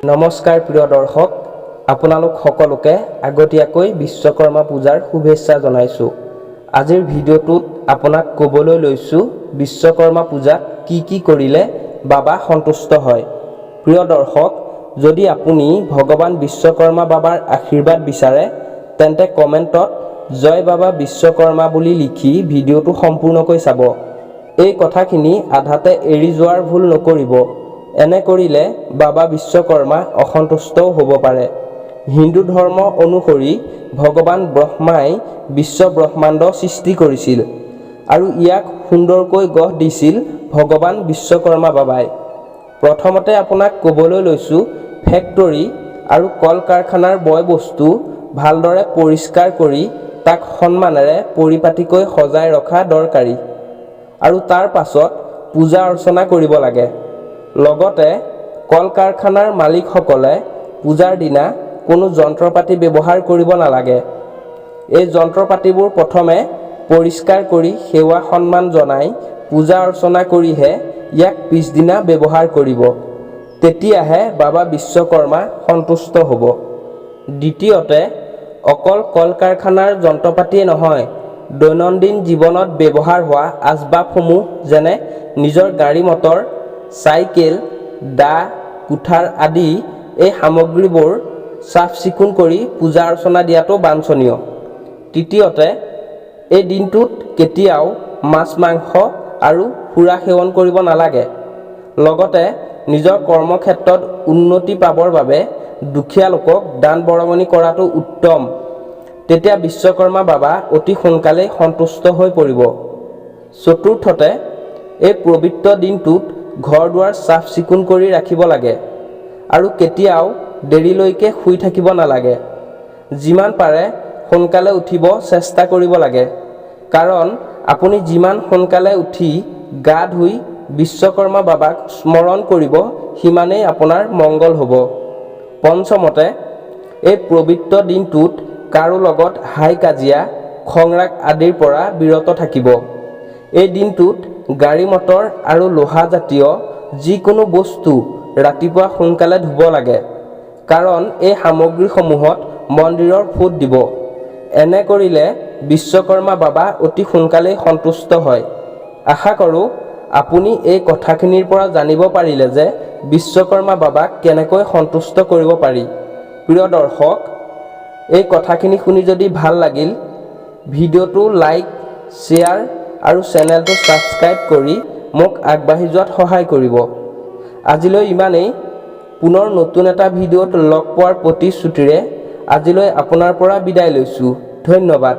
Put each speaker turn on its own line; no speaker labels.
নমস্কাৰ প্ৰিয় দৰ্শক, আপোনালোক সকলোকে আগতীয়াকৈ বিশ্বকৰ্মা পূজাৰ শুভেচ্ছা জনাইছোঁ। আজিৰ ভিডিঅ'টোত আপোনাক ক'বলৈ লৈছোঁ বিশ্বকৰ্মা পূজাত কি কৰিলে বাবা সন্তুষ্ট হয়। প্ৰিয় দৰ্শক, যদি আপুনি ভগৱান বিশ্বকৰ্মা বাবাৰ আশীৰ্বাদ বিচাৰে তেন্তে কমেণ্টত জয় বাবা বিশ্বকৰ্মা বুলি লিখি ভিডিঅ'টো সম্পূৰ্ণকৈ চাব। এই কথাখিনি আধাতে এৰি যোৱাৰ ভুল নকৰিব। এনে কৰিলে বাবা বিশ্বকৰ্মা অসন্তুষ্টও হ'ব পাৰে। হিন্দু ধৰ্ম অনুসৰি ভগৱান ব্ৰহ্মাই বিশ্ব ব্ৰহ্মাণ্ড সৃষ্টি কৰিছিল আৰু ইয়াক সুন্দৰকৈ গঢ় দিছিল ভগৱান বিশ্বকৰ্মা বাবাই। প্ৰথমতে আপোনাক ক'বলৈ লৈছোঁ ফেক্টৰী আৰু কল কাৰখানাৰ বয় বস্তু ভালদৰে পৰিষ্কাৰ কৰি তাক সন্মানেৰে পৰিপাটিকৈ সজাই ৰখা দৰকাৰী আৰু তাৰ পাছত পূজা অৰ্চনা কৰিব লাগে। লগতে কল কাৰখানাৰ মালিকসকলে পূজাৰ দিনা কোনো যন্ত্ৰপাতি ব্যৱহাৰ কৰিব নালাগে। এই যন্ত্ৰপাতিবোৰ প্ৰথমে পৰিষ্কাৰ কৰি সেৱা সন্মান জনাই পূজা অৰ্চনা কৰিহে ইয়াক পিছদিনা ব্যৱহাৰ কৰিব। তেতিয়াহে বাবা বিশ্বকৰ্মা সন্তুষ্ট হ'ব। দ্বিতীয়তে, অকল কল কাৰখানাৰ যন্ত্ৰপাতিয়ে নহয়, দৈনন্দিন জীৱনত ব্যৱহাৰ হোৱা আচবাবসমূহ যেনে নিজৰ গাড়ী মটৰ, চাইকেল, দা, কুঠাৰ আদি এই সামগ্ৰীবোৰ চাফ চিকুণ কৰি পূজা অৰ্চনা দিয়াটো বাঞ্ছনীয়। তৃতীয়তে, এই দিনটোত কেতিয়াও মাছ মাংস আৰু সুৰা সেৱন কৰিব নালাগে। লগতে নিজৰ কৰ্মক্ষেত্ৰত উন্নতি পাবৰ বাবে দুখীয়া লোকক দান বৰঙণি কৰাটো উত্তম। তেতিয়া বিশ্বকৰ্মা বাবা অতি সোনকালেই সন্তুষ্ট হৈ পৰিব। চতুৰ্থতে, এই পবিত্ৰ দিনটোত ঘৰ দুৱাৰ চাফ চিকুণ কৰি ৰাখিব লাগে আৰু কেতিয়াও দেৰিলৈকে শুই থাকিব নালাগে। যিমান পাৰে সোনকালে উঠিব চেষ্টা কৰিব লাগে, কাৰণ আপুনি যিমান সোনকালে উঠি গা ধুই বিশ্বকৰ্মা বাবাক স্মৰণ কৰিব সিমানেই আপোনাৰ মংগল হ'ব। পঞ্চমতে, এই পবিত্ৰ দিনটোত কাৰো লগত হাই কাজিয়া, খংৰাগ আদিৰ পৰা বিৰত থাকিব। এই দিনটোত গাড়ী মটৰ আৰু লোহাজাতীয় যিকোনো বস্তু ৰাতিপুৱা সোনকালে ধুব লাগে, কাৰণ এই সামগ্ৰীসমূহত মন্দিৰৰ ফুট দিব। এনে কৰিলে বিশ্বকৰ্মা বাবা অতি সোনকালেই সন্তুষ্ট হয়। আশা কৰোঁ আপুনি এই কথাখিনিৰ পৰা জানিব পাৰিলে যে বিশ্বকৰ্মা বাবাক কেনেকৈ সন্তুষ্ট কৰিব পাৰি। প্ৰিয় দৰ্শক, এই কথাখিনি শুনি যদি ভাল লাগিল, ভিডিঅ'টো লাইক, শ্বেয়াৰ আৰু চেনেলটো ছাবস্ক্ৰাইব কৰি মোক আগবাঢ়ি যোৱাত সহায় কৰিব। আজিলৈ ইমানেই। পুনৰ নতুন এটা ভিডিঅ'ত লগ পোৱাৰ প্ৰতিশ্ৰুতিৰে আজিলৈ আপোনাৰ পৰা বিদায় লৈছোঁ। ধন্যবাদ।